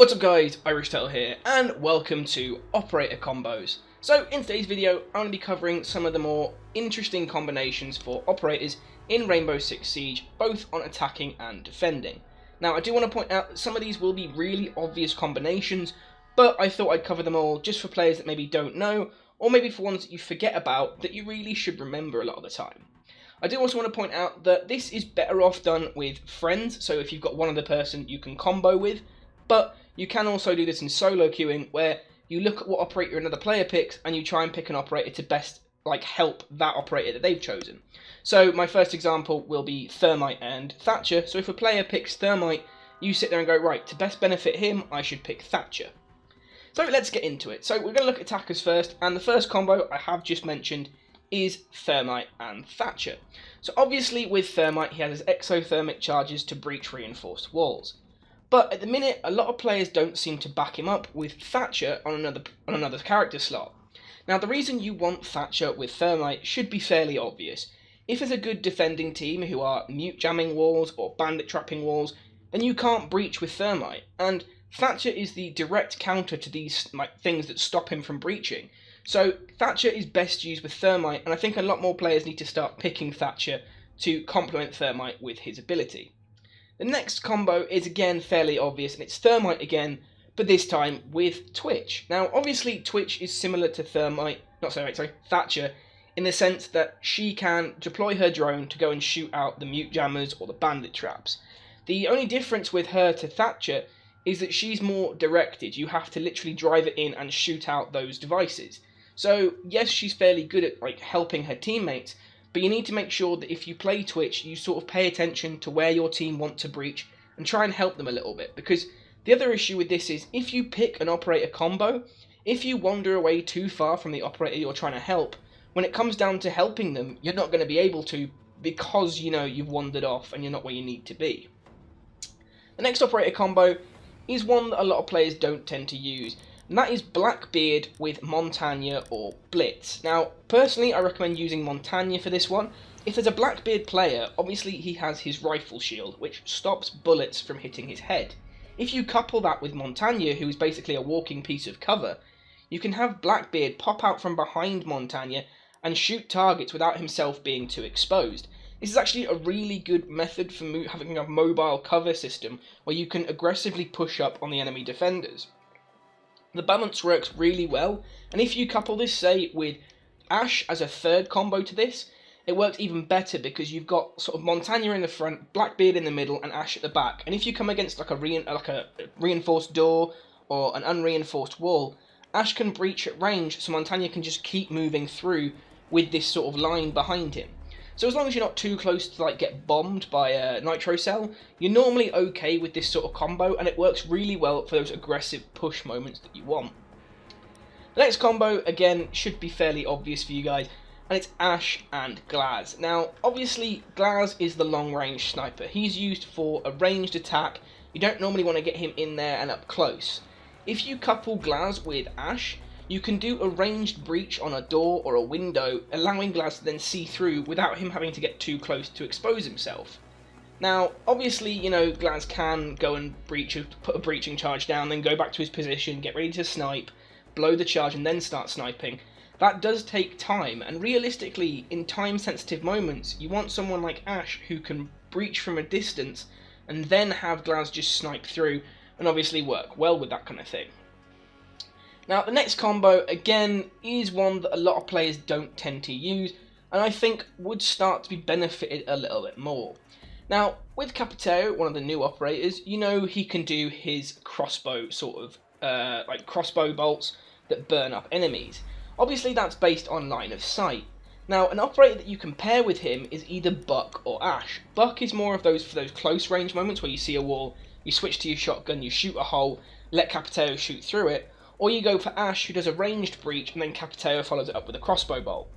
What's up guys, Untitled here, and welcome to Operator Combos. So in today's video, I'm going to be covering some of the more interesting combinations for operators in Rainbow Six Siege, both on attacking and defending. Now I do want to point out that some of these will be really obvious combinations, but I thought I'd cover them all just for players that maybe don't know, or maybe for ones that you forget about that you really should remember a lot of the time. I do also want to point out that this is better off done with friends, so if you've got one other person you can combo with, but you can also do this in solo queuing, where you look at what operator another player picks and you try and pick an operator to best help that operator that they've chosen. So my first example will be THERMITE and THATCHER. So if a player picks THERMITE, you sit there and go, right, to best benefit him, I should pick THATCHER. So let's get into it. So we're going to look at attackers first, and the first combo I have just mentioned is THERMITE and THATCHER. So obviously with THERMITE he has his exothermic charges to breach reinforced walls. But at the minute, a lot of players don't seem to back him up with THATCHER on another character slot. Now, the reason you want THATCHER with THERMITE should be fairly obvious. If there's a good defending team who are mute jamming walls or bandit trapping walls, then you can't breach with THERMITE. And THATCHER is the direct counter to these things that stop him from breaching. So THATCHER is best used with THERMITE, and I think a lot more players need to start picking THATCHER to complement THERMITE with his ability. The next combo is again fairly obvious, and it's THERMITE again, but this time with Twitch. Now, obviously, Twitch is similar to THATCHER, in the sense that she can deploy her drone to go and shoot out the mute jammers or the bandit traps. The only difference with her to THATCHER is that she's more directed. You have to literally drive it in and shoot out those devices. So, yes, she's fairly good at helping her teammates, but you need to make sure that if you play Twitch, you sort of pay attention to where your team want to breach and try and help them a little bit. Because the other issue with this is, if you pick an operator combo, if you wander away too far from the operator you're trying to help, when it comes down to helping them, you're not going to be able to because, you've wandered off and you're not where you need to be. The next operator combo is one that a lot of players don't tend to use, and that is Blackbeard with Montagne or Blitz. Now, personally, I recommend using Montagne for this one. If there's a Blackbeard player, obviously he has his rifle shield, which stops bullets from hitting his head. If you couple that with Montagne, who is basically a walking piece of cover, you can have Blackbeard pop out from behind Montagne and shoot targets without himself being too exposed. This is actually a really good method for having a mobile cover system where you can aggressively push up on the enemy defenders. The balance works really well, and if you couple this, say, with Ash as a third combo to this, it works even better because you've got sort of Montagne in the front, Blackbeard in the middle, and Ash at the back. And if you come against a reinforced door or an unreinforced wall, Ash can breach at range, so Montagne can just keep moving through with this sort of line behind him. So as long as you're not too close to get bombed by a nitro cell, you're normally okay with this sort of combo, and it works really well for those aggressive push moments that you want. The next combo, again, should be fairly obvious for you guys, and it's Ash and GLAZ. Now, obviously, GLAZ is the long-range sniper. He's used for a ranged attack. You don't normally want to get him in there and up close. If you couple GLAZ with Ash, you can do a ranged breach on a door or a window, allowing GLAZ to then see through without him having to get too close to expose himself. Now, obviously, GLAZ can go and put a breaching charge down, then go back to his position, get ready to snipe, blow the charge, and then start sniping. That does take time, and realistically, in time-sensitive moments, you want someone like Ash who can breach from a distance and then have GLAZ just snipe through, and obviously work well with that kind of thing. Now, the next combo, again, is one that a lot of players don't tend to use, and I think would start to be benefited a little bit more. Now, with CAPITAO, one of the new operators, he can do his crossbow crossbow bolts that burn up enemies. Obviously, that's based on line of sight. Now, an operator that you can pair with him is either Buck or Ash. Buck is more of for those close range moments where you see a wall, you switch to your shotgun, you shoot a hole, let CAPITAO shoot through it, or you go for Ash, who does a ranged breach, and then CAPITAO follows it up with a crossbow bolt.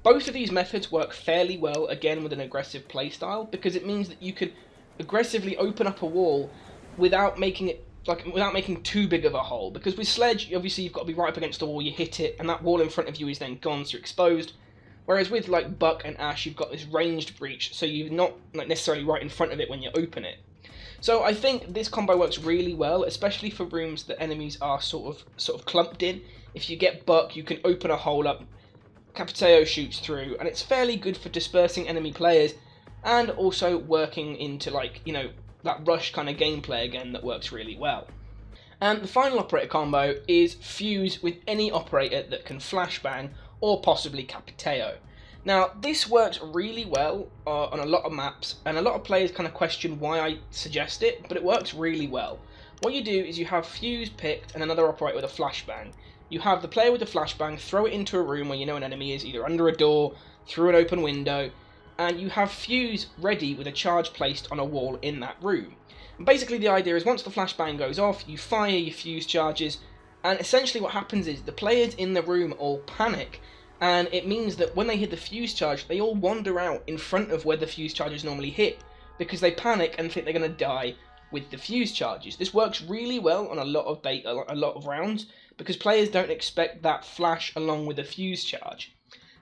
Both of these methods work fairly well, again, with an aggressive playstyle, because it means that you can aggressively open up a wall without making too big of a hole. Because with Sledge, obviously you've got to be right up against the wall, you hit it, and that wall in front of you is then gone, so you're exposed. Whereas with Buck and Ash, you've got this ranged breach, so you're not necessarily right in front of it when you open it. So I think this combo works really well, especially for rooms that enemies are sort of clumped in. If you get Buck, you can open a hole up, CAPITAO shoots through, and it's fairly good for dispersing enemy players and also working into, like, you know, that rush kind of gameplay again that works really well. And the final operator combo is Fuse with any operator that can flashbang or possibly CAPITAO. Now, this works really well on a lot of maps, and a lot of players kind of question why I suggest it, but it works really well. What you do is you have Fuse picked and another operator with a flashbang. You have the player with the flashbang throw it into a room where you know an enemy is, either under a door, through an open window, and you have Fuse ready with a charge placed on a wall in that room. And basically the idea is once the flashbang goes off, you fire your Fuse charges, and essentially what happens is the players in the room all panic, and it means that when they hit the Fuse charge, they all wander out in front of where the Fuse charges normally hit, because they panic and think they're going to die with the Fuse charges. This works really well on a lot of rounds, because players don't expect that flash along with a Fuse charge.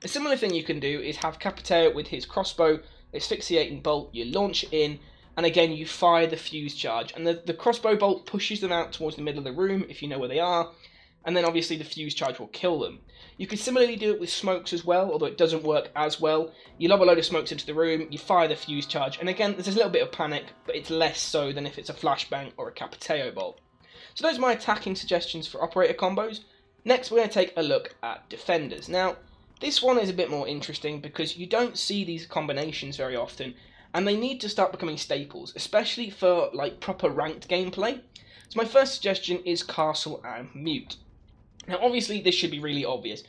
A similar thing you can do is have CAPITAO with his crossbow, asphyxiating bolt, you launch it in, and again you fire the Fuse charge, and the crossbow bolt pushes them out towards the middle of the room if you know where they are, and then obviously the Fuse charge will kill them. You can similarly do it with smokes as well, although it doesn't work as well. You lob a load of smokes into the room, you fire the Fuse charge, and again there's a little bit of panic, but it's less so than if it's a flashbang or a CAPITAO bolt. So those are my attacking suggestions for operator combos. Next we're going to take a look at defenders. Now, this one is a bit more interesting because you don't see these combinations very often, and they need to start becoming staples, especially for like proper ranked gameplay. So my first suggestion is Castle and Mute. Now obviously this should be really obvious.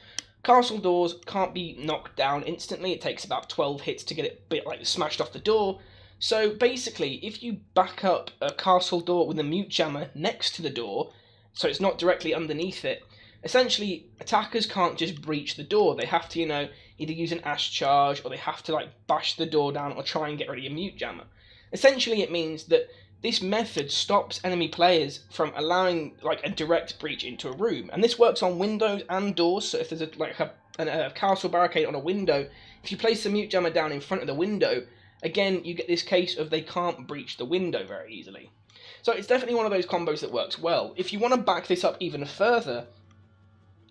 Castle doors can't be knocked down instantly, it takes about 12 hits to get it smashed off the door. So basically, if you back up a castle door with a mute jammer next to the door, so it's not directly underneath it, essentially attackers can't just breach the door. They have to, you know, either use an ash charge or they have to bash the door down or try and get rid of your mute jammer. Essentially it means that this method stops enemy players from allowing a direct breach into a room, and this works on windows and doors. So if there's a castle barricade on a window, if you place the mute jammer down in front of the window, again you get this case of they can't breach the window very easily. So it's definitely one of those combos that works well. If you want to back this up even further,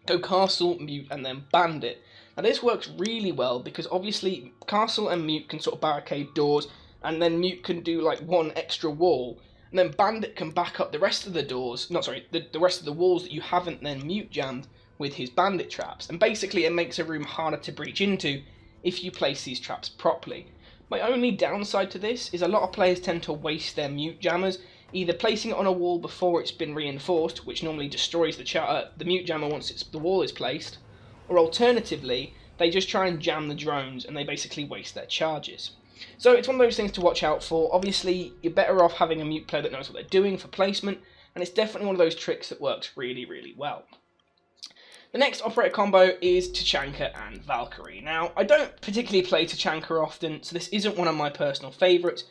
go castle, mute, and then bandit. Now this works really well because obviously castle and mute can sort of barricade doors, and then mute can do one extra wall, and then bandit can back up the rest of the doors, the rest of the walls that you haven't then mute jammed with his bandit traps, and basically it makes a room harder to breach into if you place these traps properly. My only downside to this is a lot of players tend to waste their mute jammers, either placing it on a wall before it's been reinforced, which normally destroys the mute jammer once the wall is placed, or alternatively, they just try and jam the drones and they basically waste their charges. So it's one of those things to watch out for. Obviously, you're better off having a mute player that knows what they're doing for placement, and it's definitely one of those tricks that works really, really well. The next operator combo is Tachanka and Valkyrie. Now, I don't particularly play Tachanka often, so this isn't one of my personal favourites,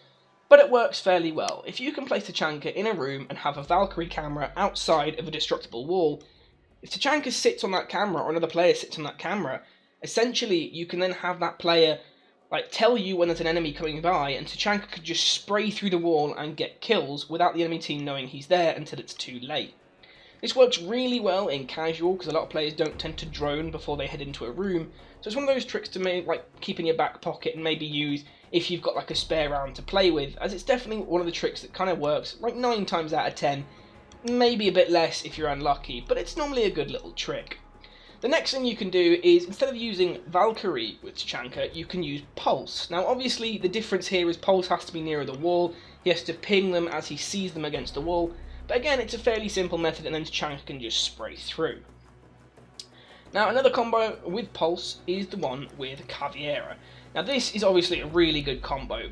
but it works fairly well. If you can place Tachanka in a room and have a Valkyrie camera outside of a destructible wall, if Tachanka sits on that camera or another player sits on that camera, essentially you can then have that player tell you when there's an enemy coming by, and Tachanka could just spray through the wall and get kills without the enemy team knowing he's there until it's too late. This works really well in casual because a lot of players don't tend to drone before they head into a room, so it's one of those tricks to keep in your back pocket and maybe use if you've got a spare round to play with, as it's definitely one of the tricks that kind of works 9 times out of 10, maybe a bit less if you're unlucky, but it's normally a good little trick. The next thing you can do is, instead of using Valkyrie with Tachanka, you can use Pulse. Now obviously the difference here is Pulse has to be nearer the wall, he has to ping them as he sees them against the wall, but again it's a fairly simple method and then Tachanka can just spray through. Now another combo with Pulse is the one with Caveira. Now this is obviously a really good combo,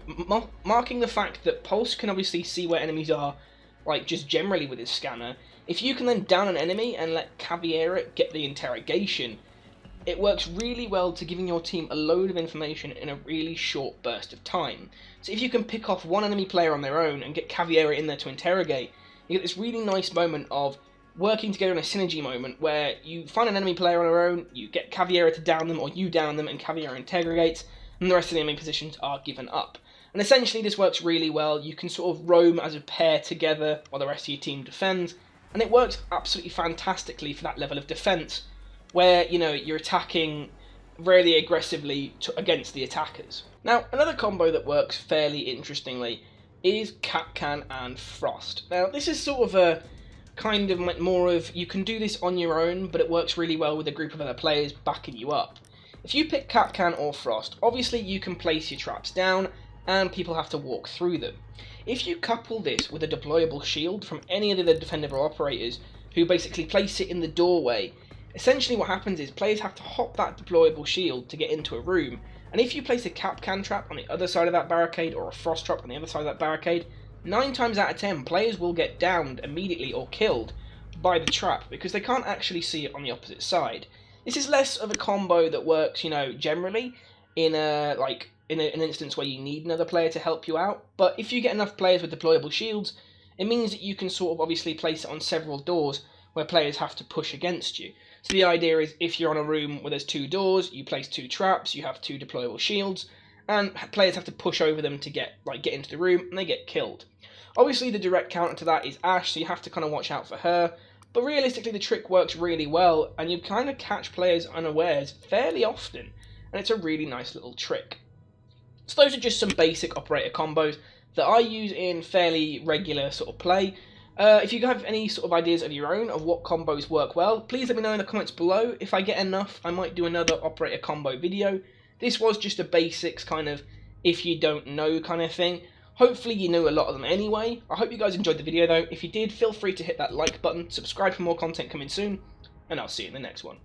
marking the fact that Pulse can obviously see where enemies are, just generally with his scanner. If you can then down an enemy and let Caveira get the interrogation, it works really well to giving your team a load of information in a really short burst of time. So if you can pick off one enemy player on their own and get Caveira in there to interrogate, you get this really nice moment of working together in a synergy moment where you find an enemy player on their own, you get Caveira to down them, or you down them and Caveira interrogates, and the rest of the enemy positions are given up. And essentially this works really well. You can sort of roam as a pair together while the rest of your team defends, and it works absolutely fantastically for that level of defense where, you know, you're attacking really aggressively against the attackers. Now, another combo that works fairly interestingly is KAPKAN and Frost. Now, this is sort of a kind of more of, you can do this on your own, but it works really well with a group of other players backing you up. If you pick KAPKAN or Frost, obviously you can place your traps down and people have to walk through them. If you couple this with a deployable shield from any of the defendable operators who basically place it in the doorway, essentially what happens is players have to hop that deployable shield to get into a room, and if you place a KAPKAN trap on the other side of that barricade or a Frost trap on the other side of that barricade, 9 times out of 10 players will get downed immediately or killed by the trap because they can't actually see it on the opposite side. This is less of a combo that works, you know, generally in an instance where you need another player to help you out, but if you get enough players with deployable shields, it means that you can sort of obviously place it on several doors where players have to push against you. So the idea is, if you're on a room where there's 2 doors, you place 2 traps, you have 2 deployable shields, and players have to push over them to get into the room, and they get killed. Obviously the direct counter to that is Ash, so you have to kind of watch out for her, but realistically the trick works really well, and you kind of catch players unawares fairly often, and it's a really nice little trick. So those are just some basic operator combos that I use in fairly regular sort of play. If you have any sort of ideas of your own of what combos work well, please let me know in the comments below. If I get enough, I might do another operator combo video. This was just a basics kind of if you don't know kind of thing. Hopefully you knew a lot of them anyway. I hope you guys enjoyed the video though. If you did, feel free to hit that like button, subscribe for more content coming soon, and I'll see you in the next one.